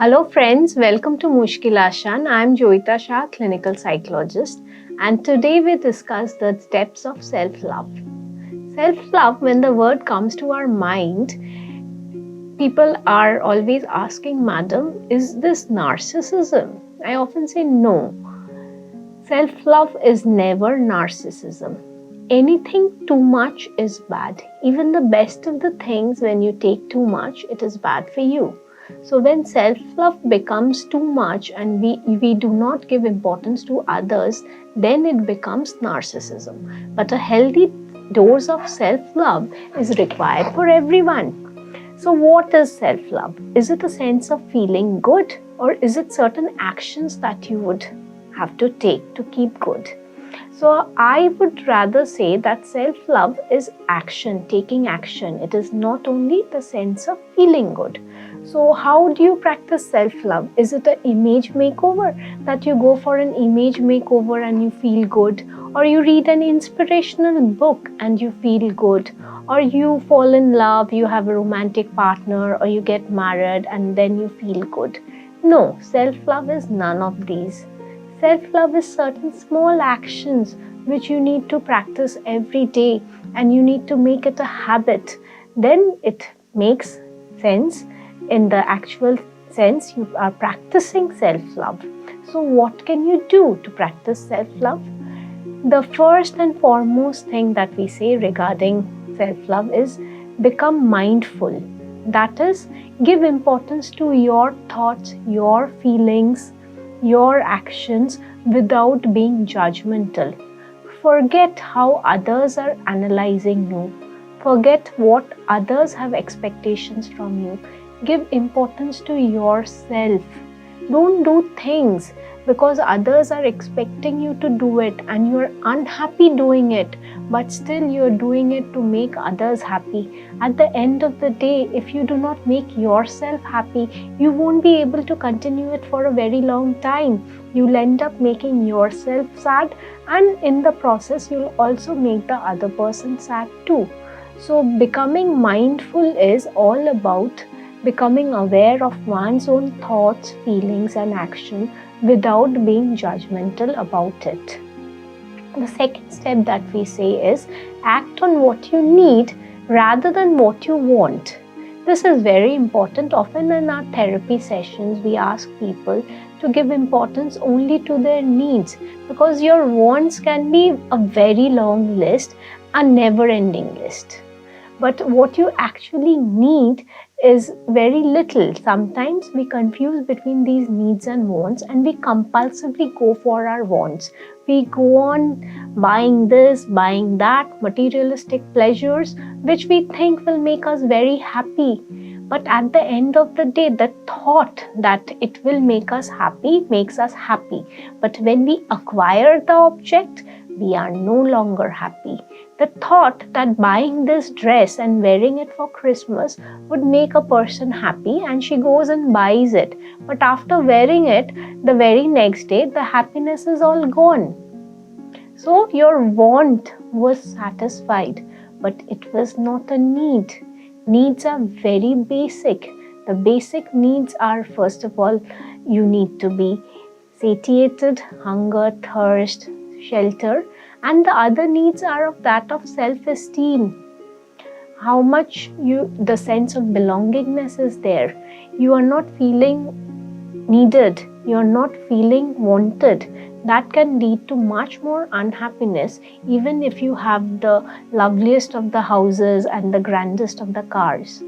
Hello friends, welcome to Musskil Asan. I am Jayita Saha, clinical psychologist, and today we discuss the steps of self-love. Self-love, when the word comes to our mind, people are always asking, Madam, is this narcissism? I often say no. Self-love is never narcissism. Anything too much is bad. Even the best of the things, when you take too much, it is bad for you. So when self-love becomes too much and we do not give importance to others, then it becomes narcissism. But a healthy dose of self-love is required for everyone. So what is self-love? Is it a sense of feeling good, or is it certain actions that you would have to take to keep good? So I would rather say that self-love is action, taking action. It is not only the sense of feeling good. So how do you practice self-love? Is it an image makeover, that you go for an image makeover and you feel good? Or you read an inspirational book and you feel good? Or you fall in love, you have a romantic partner, or you get married and then you feel good? No, self-love is none of these. Self-love is certain small actions which you need to practice every day, and you need to make it a habit. Then it makes sense. In the actual sense, you are practicing self-love. So what can you do to practice self-love? The first and foremost thing that we say regarding self-love is become mindful. That is, give importance to your thoughts, your feelings, your actions without being judgmental. Forget how others are analyzing you. Forget what others have expectations from you. Give importance to yourself. Don't do things because others are expecting you to do it and you're unhappy doing it, but still you're doing it to make others happy. At the end of the day, if you do not make yourself happy, you won't be able to continue it for a very long time. You'll end up making yourself sad, and in the process, you'll also make the other person sad too. So becoming mindful is all about becoming aware of one's own thoughts, feelings and action without being judgmental about it. The second step that we say is act on what you need rather than what you want. This is very important. Often in our therapy sessions, we ask people to give importance only to their needs, because your wants can be a very long list, a never-ending list. But what you actually need is very little. Sometimes we confuse between these needs and wants, and we compulsively go for our wants. We go on buying this, buying that, materialistic pleasures, which we think will make us very happy. But at the end of the day, the thought that it will make us happy makes us happy. But when we acquire the object, we are no longer happy. The thought that buying this dress and wearing it for Christmas would make a person happy, and she goes and buys it. But after wearing it, the very next day, the happiness is all gone. So your want was satisfied, but it was not a need. Needs are very basic. The basic needs are, first of all, you need to be satiated, hunger, thirst, shelter, and the other needs are of that of self-esteem. How much the sense of belongingness is there. You are not feeling needed, you are not feeling wanted. That can lead to much more unhappiness, even if you have the loveliest of the houses and the grandest of the cars.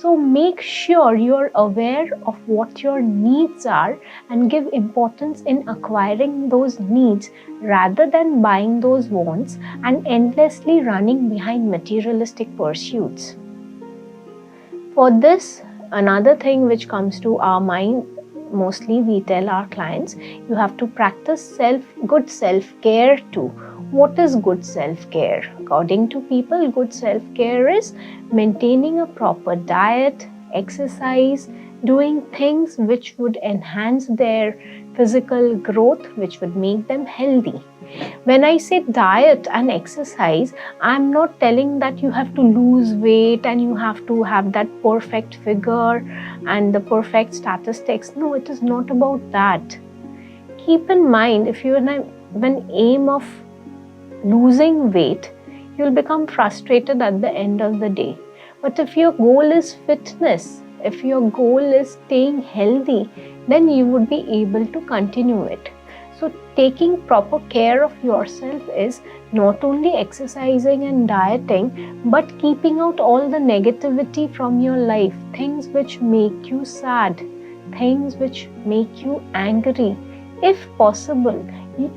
So make sure you're aware of what your needs are and give importance in acquiring those needs rather than buying those wants and endlessly running behind materialistic pursuits. For this, another thing which comes to our mind, mostly we tell our clients, you have to practice good self-care too. What is good self-care? According to people, good self-care is maintaining a proper diet, exercise, doing things which would enhance their physical growth, which would make them healthy. When I say diet and exercise, I'm not telling that you have to lose weight and you have to have that perfect figure and the perfect statistics. No, it is not about that. Keep in mind, if you have an aim of losing weight, you'll become frustrated at the end of the day. But if your goal is fitness, if your goal is staying healthy, then you would be able to continue it. So taking proper care of yourself is not only exercising and dieting, but keeping out all the negativity from your life, things which make you sad, things which make you angry. If possible,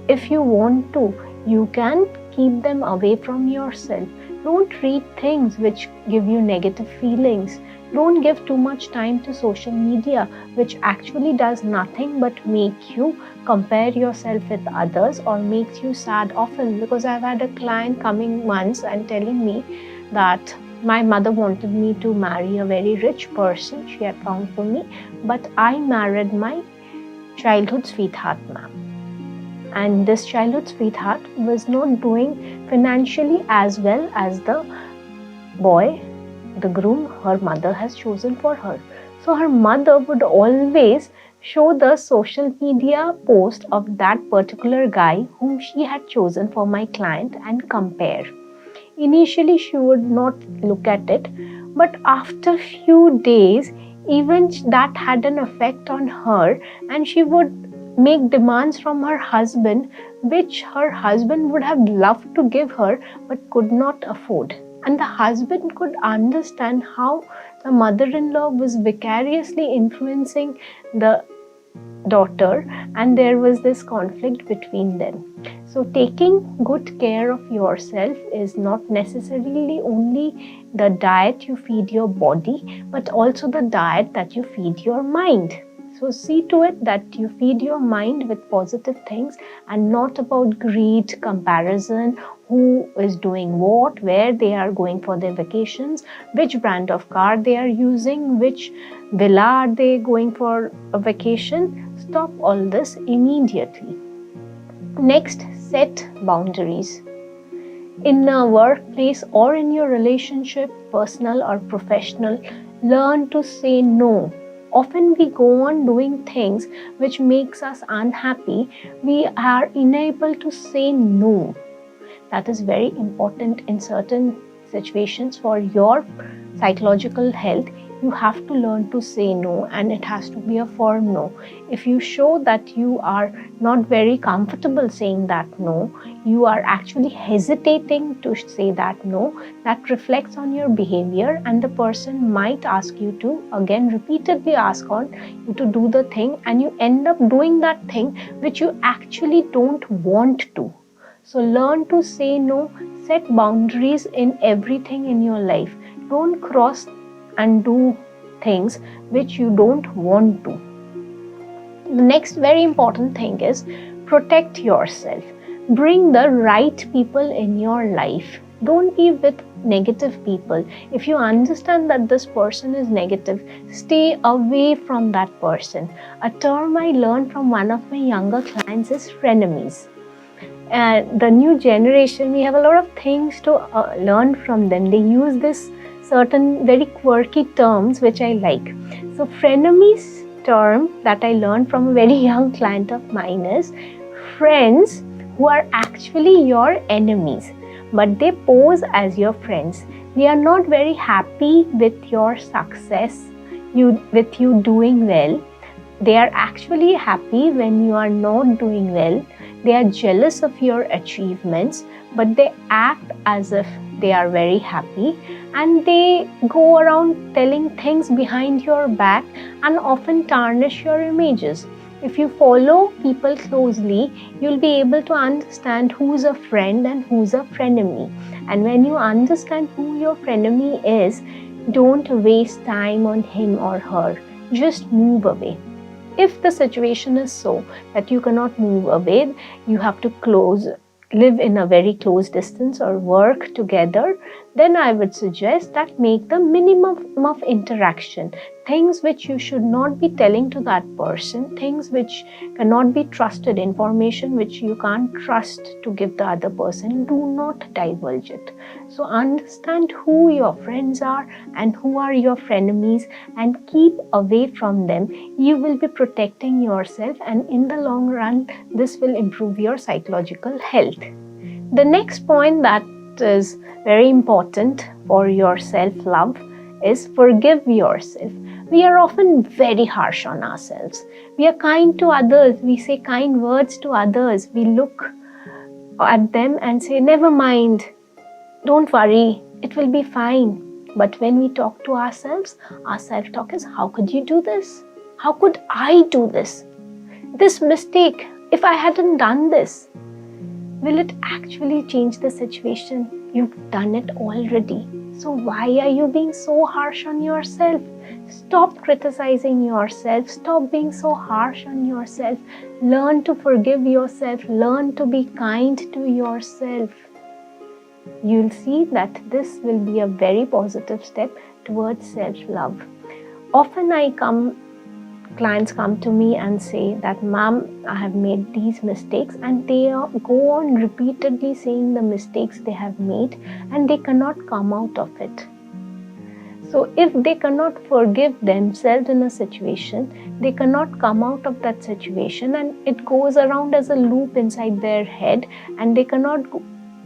if you want to, you can keep them away from yourself. Don't read things which give you negative feelings. Don't give too much time to social media, which actually does nothing but make you compare yourself with others or makes you sad often. Because I've had a client coming once and telling me that my mother wanted me to marry a very rich person she had found for me, but I married my childhood sweetheart, ma'am. And this childhood sweetheart was not doing financially as well as the boy, the groom her mother has chosen for her. So her mother would always show the social media post of that particular guy whom she had chosen for my client and compare. Initially she would not look at it, but after few days even that had an effect on her, and she would make demands from her husband which her husband would have loved to give her but could not afford. And the husband could understand how the mother-in-law was vicariously influencing the daughter, and there was this conflict between them. So taking good care of yourself is not necessarily only the diet you feed your body, but also the diet that you feed your mind. So see to it that you feed your mind with positive things and not about greed, comparison, who is doing what, where they are going for their vacations, which brand of car they are using, which villa are they going for a vacation. Stop all this immediately. Next, set boundaries. In a workplace or in your relationship, personal or professional, learn to say no. Often we go on doing things which makes us unhappy. We are unable to say no. That is very important in certain situations for your psychological health. You have to learn to say no, and it has to be a firm no. If you show that you are not very comfortable saying that no, you are actually hesitating to say that no, that reflects on your behavior, and the person might ask you to again repeatedly ask on you to do the thing, and you end up doing that thing which you actually don't want to. So learn to say no, set boundaries in everything in your life. Don't cross and do things which you don't want to. The next very important thing is protect yourself. Bring the right people in your life. Don't be with negative people. If you understand that this person is negative, stay away from that person. A term I learned from one of my younger clients is frenemies. The new generation, we have a lot of things to learn from them. They use this certain very quirky terms which I like. So frenemies term that I learned from a very young client of mine is friends who are actually your enemies, but they pose as your friends. They are not very happy with your success, with you doing well. They are actually happy when you are not doing well. They are jealous of your achievements, but they act as if they are very happy, and they go around telling things behind your back and often tarnish your images. If you follow people closely, you'll be able to understand who's a friend and who's a frenemy. And when you understand who your frenemy is, don't waste time on him or her. Just move away. If the situation is so that you cannot move away, you have to live in a very close distance or work together, then I would suggest that make the minimum of interaction. Things which you should not be telling to that person, things which cannot be trusted, information which you can't trust to give the other person, do not divulge it. So understand who your friends are and who are your frenemies and keep away from them. You will be protecting yourself, and in the long run, this will improve your psychological health. The next point that is very important for your self-love is forgive yourself. We are often very harsh on ourselves. We are kind to others. We say kind words to others. We look at them and say, never mind, don't worry, it will be fine. But when we talk to ourselves, our self-talk is, how could you do this? How could I do this? This mistake, if I hadn't done this, will it actually change the situation? You've done it already. So why are you being so harsh on yourself? Stop criticizing yourself. Stop being so harsh on yourself. Learn to forgive yourself. Learn to be kind to yourself. You'll see that this will be a very positive step towards self-love. Often clients come to me and say that, ma'am, I have made these mistakes, and they go on repeatedly saying the mistakes they have made and they cannot come out of it. So if they cannot forgive themselves in a situation, they cannot come out of that situation, and it goes around as a loop inside their head and they cannot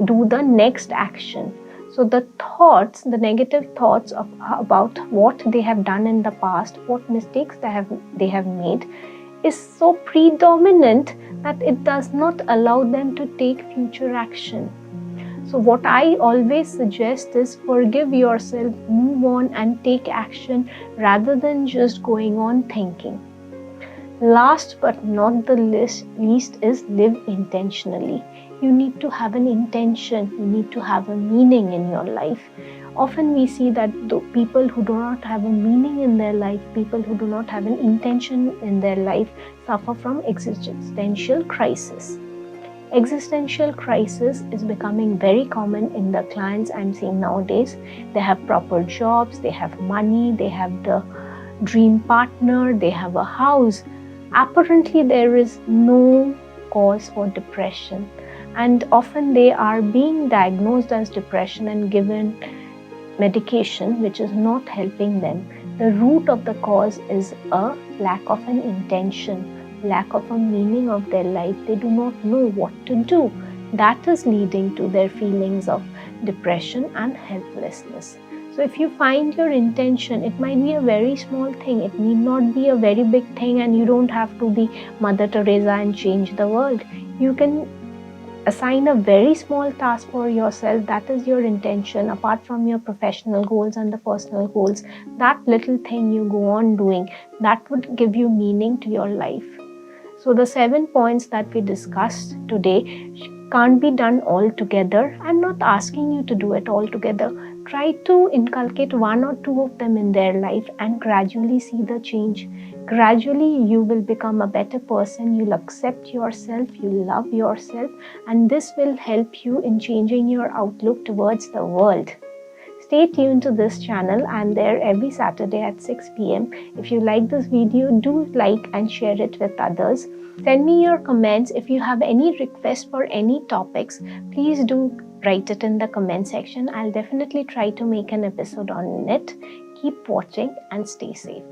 do the next action. So the thoughts, the negative thoughts about what they have done in the past, what mistakes they have made, is so predominant that it does not allow them to take future action. So what I always suggest is forgive yourself, move on and take action rather than just going on thinking. Last but not the least is live intentionally. You need to have an intention, you need to have a meaning in your life. Often we see that the people who do not have a meaning in their life, people who do not have an intention in their life, suffer from existential crisis. Existential crisis is becoming very common in the clients I'm seeing nowadays. They have proper jobs, they have money, they have the dream partner, they have a house. Apparently there is no cause for depression, and often they are being diagnosed as depression and given medication which is not helping them. The root of the cause is a lack of an intention, lack of a meaning of their life. They do not know what to do. That is leading to their feelings of depression and helplessness. So if you find your intention, it might be a very small thing. It need not be a very big thing, and you don't have to be Mother Teresa and change the world. You can assign a very small task for yourself. That is your intention. Apart from your professional goals and the personal goals, that little thing you go on doing, that would give you meaning to your life. So the 7 points that we discussed today can't be done all together. I'm not asking you to do it all together. Try to inculcate 1 or 2 of them in their life and gradually see the change. Gradually, you will become a better person. You'll accept yourself, you'll love yourself, and this will help you in changing your outlook towards the world. Stay tuned to this channel. I'm there every Saturday at 6 p.m. If you like this video, do like and share it with others. Send me your comments. If you have any requests for any topics, please do write it in the comment section. I'll definitely try to make an episode on it. Keep watching and stay safe.